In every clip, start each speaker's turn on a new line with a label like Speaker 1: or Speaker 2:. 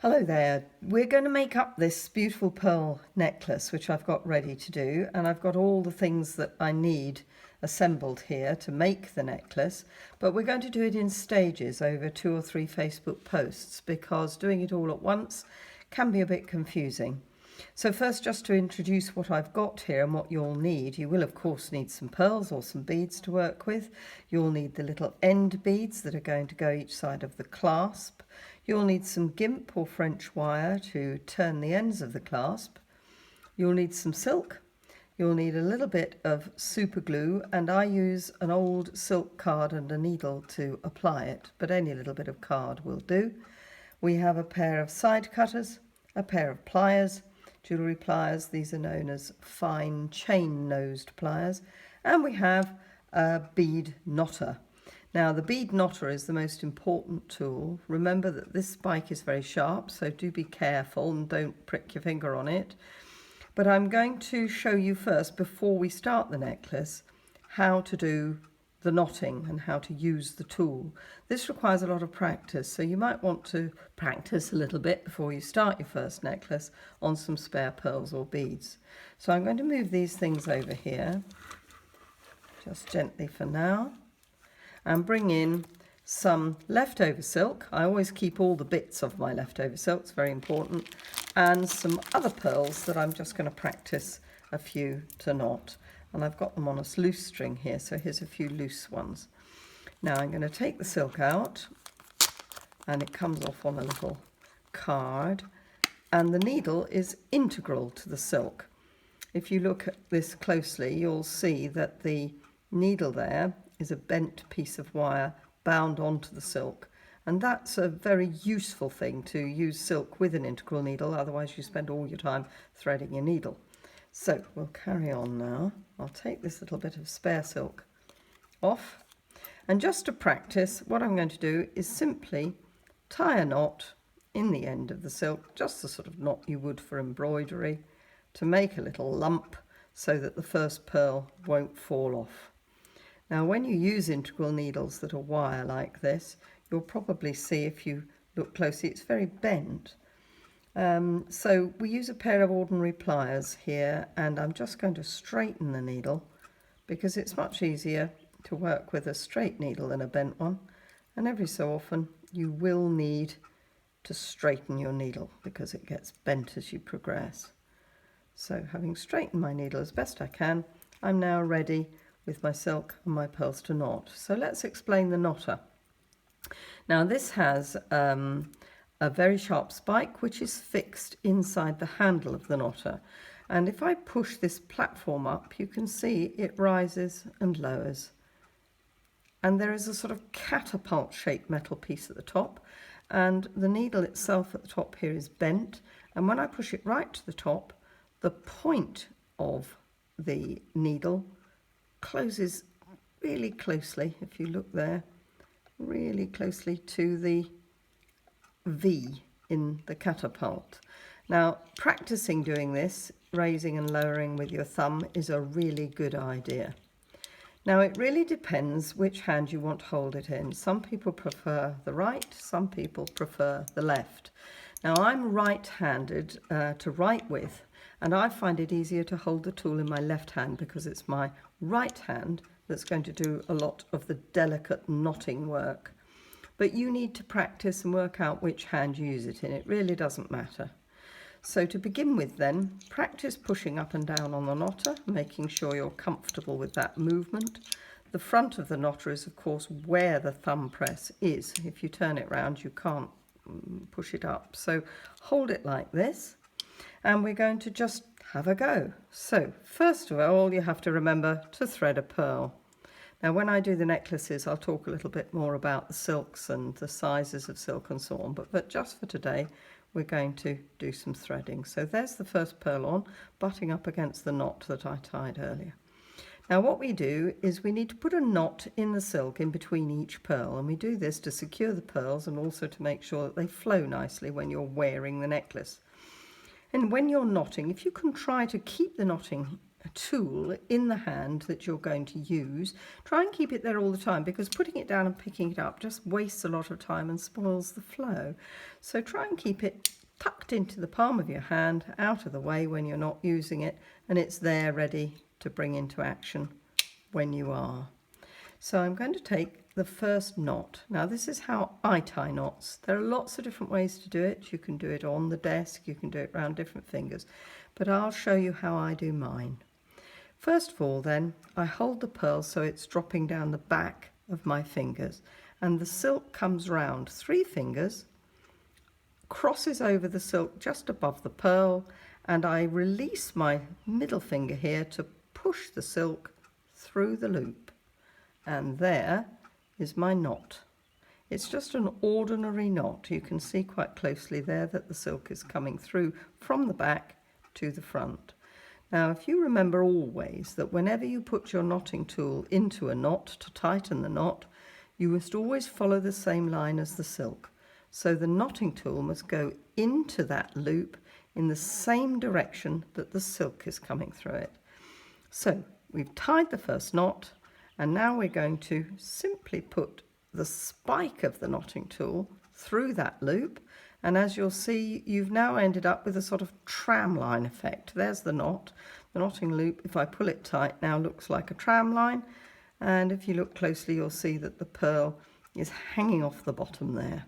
Speaker 1: Hello there. We're going to make up this beautiful pearl necklace which I've got ready to do, and I've got all the things that I need assembled here to make the necklace, but we're going to do it in stages over 2 or 3 Facebook posts because doing it all at once can be a bit confusing. So first, just to introduce what I've got here and what you'll need. You will of course need some pearls or some beads to work with. You'll need the little end beads that are going to go each side of the clasp. You'll need some gimp or French wire to turn the ends of the clasp. You'll need some silk. You'll need a little bit of super glue, and I use an old silk card and a needle to apply it, but any little bit of card will do. We have a pair of side cutters, a pair of pliers, jewellery pliers. These are known as fine chain-nosed pliers, and we have a bead knotter. Now the bead knotter is the most important tool. Remember that this spike is very sharp, so do be careful and don't prick your finger on it. But I'm going to show you first, before we start the necklace, how to do the knotting and how to use the tool. This requires a lot of practice, so you might want to practice a little bit before you start your first necklace on some spare pearls or beads. So I'm going to move these things over here, just gently for now, and bring in some leftover silk. I always keep all the bits of my leftover silk, it's very important, and some other pearls that I'm just going to practice a few to knot. And I've got them on a loose string here, so here's a few loose ones. Now I'm going to take the silk out, and it comes off on a little card, and the needle is integral to the silk. If you look at this closely, you'll see that the needle there is a bent piece of wire bound onto the silk, and that's a very useful thing, to use silk with an integral needle, otherwise you spend all your time threading your needle. So we'll carry on now. I'll take this little bit of spare silk off, and just to practice, what I'm going to do is simply tie a knot in the end of the silk, just the sort of knot you would for embroidery, to make a little lump so that the first pearl won't fall off. Now when you use integral needles that are wire like this, you'll probably see, if you look closely, it's very bent. So we use a pair of ordinary pliers here, and I'm just going to straighten the needle because it's much easier to work with a straight needle than a bent one, and every so often you will need to straighten your needle because it gets bent as you progress. So having straightened my needle as best I can, I'm now ready with my silk and my pearls to knot. So let's explain the knotter. Now this has a very sharp spike which is fixed inside the handle of the knotter, and if I push this platform up, you can see it rises and lowers, and there is a sort of catapult shaped metal piece at the top, and the needle itself at the top here is bent, and when I push it right to the top, the point of the needle closes really closely, if you look there, really closely to the V in the catapult. Now practicing doing this, raising and lowering with your thumb, is a really good idea. Now it really depends which hand you want to hold it in. Some people prefer the right, some people prefer the left. Now I'm right-handed to write with, and I find it easier to hold the tool in my left hand because it's my right hand that's going to do a lot of the delicate knotting work. But you need to practice and work out which hand you use it in. It really doesn't matter. So to begin with then, practice pushing up and down on the knotter, making sure you're comfortable with that movement. The front of the knotter is of course where the thumb press is. If you turn it round, you can't push it up. So hold it like this, and we're going to just have a go. So first of all, you have to remember to thread a pearl. Now when I do the necklaces, I'll talk a little bit more about the silks and the sizes of silk and so on, but just for today, we're going to do some threading. So there's the first pearl on, butting up against the knot that I tied earlier. Now what we do is we need to put a knot in the silk in between each pearl, and we do this to secure the pearls and also to make sure that they flow nicely when you're wearing the necklace. And when you're knotting, if you can try to keep the knotting a tool in the hand that you're going to use, try and keep it there all the time, because putting it down and picking it up just wastes a lot of time and spoils the flow. So try and keep it tucked into the palm of your hand, out of the way when you're not using it, and it's there ready to bring into action when you are. So I'm going to take the first knot. Now this is how I tie knots. There are lots of different ways to do it. You can do it on the desk, you can do it around different fingers, but I'll show you how I do mine. First of all then, I hold the pearl so it's dropping down the back of my fingers, and the silk comes round 3 fingers, crosses over the silk just above the pearl, and I release my middle finger here to push the silk through the loop. And there is my knot. It's just an ordinary knot. You can see quite closely there that the silk is coming through from the back to the front. Now, if you remember always that whenever you put your knotting tool into a knot to tighten the knot, you must always follow the same line as the silk. So the knotting tool must go into that loop in the same direction that the silk is coming through it. So we've tied the first knot, and now we're going to simply put the spike of the knotting tool through that loop, and as you'll see, you've now ended up with a sort of tram line effect. There's the knot. The knotting loop, if I pull it tight, now looks like a tram line, and if you look closely, you'll see that the pearl is hanging off the bottom there.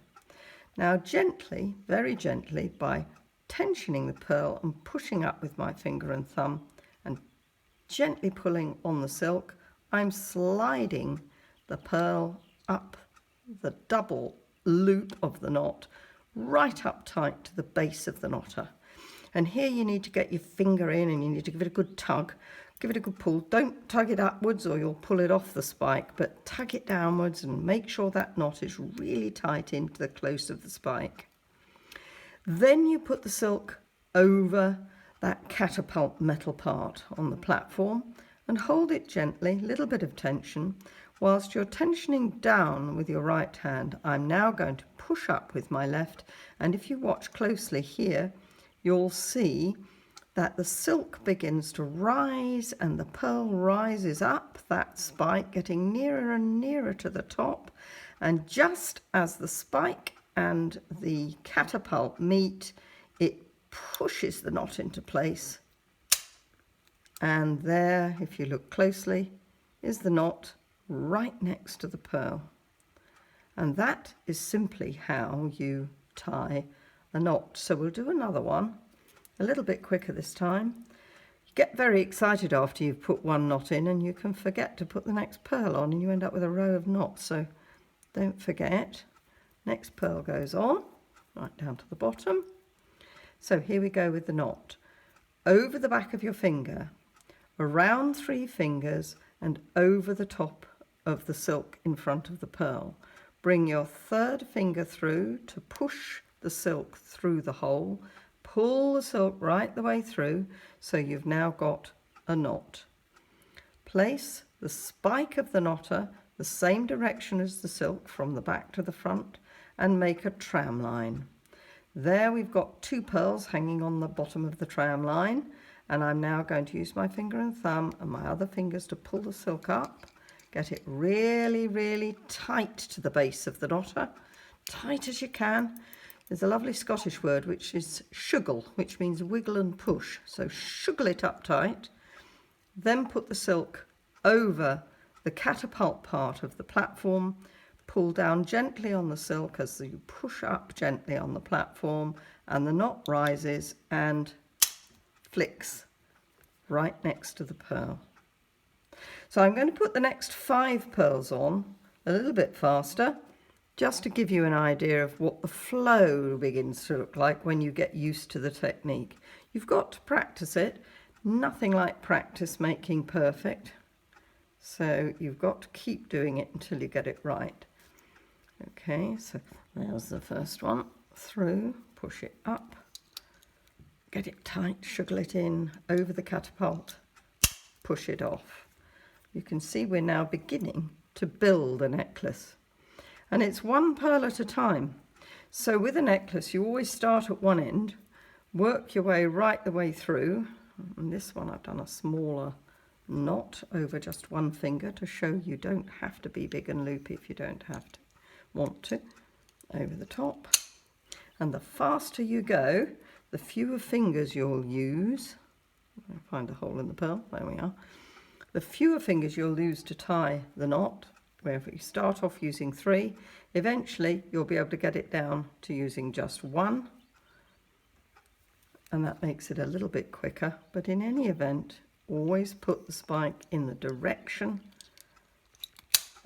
Speaker 1: Now gently, very gently, by tensioning the pearl and pushing up with my finger and thumb and gently pulling on the silk, I'm sliding the pearl up the double loop of the knot, right up tight to the base of the knotter. And here you need to get your finger in and you need to give it a good tug, give it a good pull. Don't tug it upwards or you'll pull it off the spike, but tug it downwards and make sure that knot is really tight into the close of the spike. Then you put the silk over that catapult metal part on the platform and hold it gently, little bit of tension. Whilst you're tensioning down with your right hand, I'm now going to push up with my left, and if you watch closely here, you'll see that the silk begins to rise and the pearl rises up that spike, getting nearer and nearer to the top, and just as the spike and the catapult meet, it pushes the knot into place. And there, if you look closely, is the knot right next to the pearl. And that is simply how you tie a knot. So we'll do another one, a little bit quicker this time. You get very excited after you've put one knot in and you can forget to put the next pearl on and you end up with a row of knots. So don't forget. Next pearl goes on, right down to the bottom. So here we go with the knot. Over the back of your finger, around 3 fingers and over the top of the silk in front of the pearl. Bring your 3rd finger through to push the silk through the hole. Pull the silk right the way through, so you've now got a knot. Place the spike of the knotter the same direction as the silk from the back to the front and make a tram line. There we've got 2 pearls hanging on the bottom of the tram line, and I'm now going to use my finger and thumb and my other fingers to pull the silk up, get it really, really tight to the base of the knotter, tight as you can. There's a lovely Scottish word which is shuggle, which means wiggle and push. So shuggle it up tight, then put the silk over the catapult part of the platform, pull down gently on the silk as you push up gently on the platform, and the knot rises and flicks right next to the pearl. So I'm going to put the next 5 pearls on a little bit faster, just to give you an idea of what the flow begins to look like when you get used to the technique. You've got to practice it. Nothing like practice making perfect. So you've got to keep doing it until you get it right. Okay, so there's the first one. Through, push it up, get it tight, shuggle it in, over the catapult, push it off. You can see we're now beginning to build a necklace. And it's 1 pearl at a time. So with a necklace, you always start at one end, work your way right the way through, And this one I've done a smaller knot over just one finger to show you don't have to be big and loopy if you don't want to, over the top. And the faster you go, the fewer fingers you'll use. I'll find a hole in the pearl, there we are. The fewer fingers you'll use to tie the knot, where if you start off using 3, eventually you'll be able to get it down to using just 1. And that makes it a little bit quicker, but in any event, always put the spike in the direction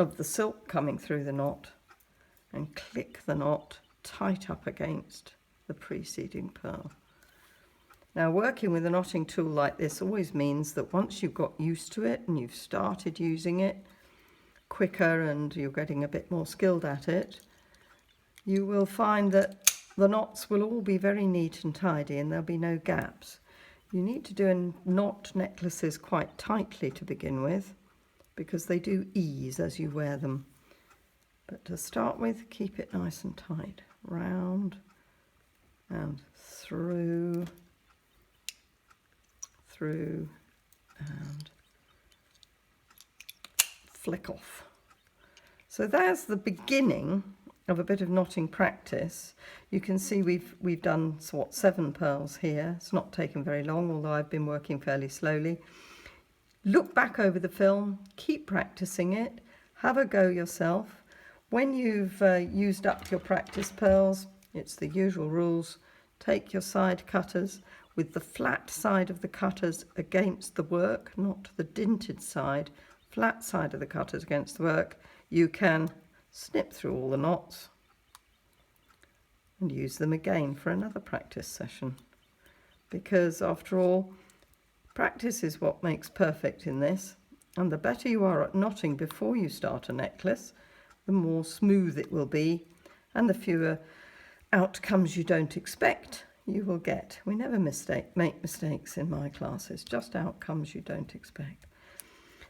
Speaker 1: of the silk coming through the knot and click the knot tight up against the preceding pearl. Now, working with a knotting tool like this always means that once you've got used to it and you've started using it quicker and you're getting a bit more skilled at it, you will find that the knots will all be very neat and tidy and there'll be no gaps. You need to do knot necklaces quite tightly to begin with because they do ease as you wear them. But to start with, keep it nice and tight. Round and through and flick off. So there's the beginning of a bit of knotting practice. You can see we've done 7 pearls here. It's not taken very long, although I've been working fairly slowly. Look back over the film, keep practicing it, have a go yourself. When you've used up your practice pearls, it's the usual rules. Take your side cutters with the flat side of the cutters against the work, not the dinted side, flat side of the cutters against the work. You can snip through all the knots and use them again for another practice session. Because after all, practice is what makes perfect in this. And the better you are at knotting before you start a necklace, the more smooth it will be and the fewer outcomes you don't expect you will get. We never make mistakes in my classes, just outcomes you don't expect.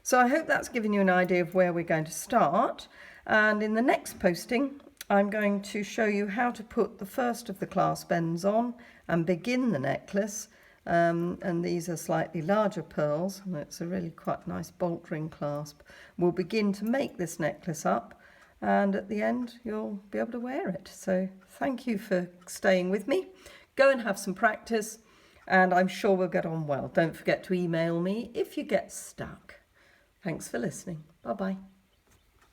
Speaker 1: So I hope that's given you an idea of where we're going to start. And in the next posting, I'm going to show you how to put the first of the clasp ends on and begin the necklace. And these are slightly larger pearls, and it's a really quite nice bolt ring clasp. We'll begin to make this necklace up, and at the end you'll be able to wear it. So thank you for staying with me. Go and have some practice, and I'm sure we'll get on well. Don't forget to email me if you get stuck. Thanks for listening. Bye-bye.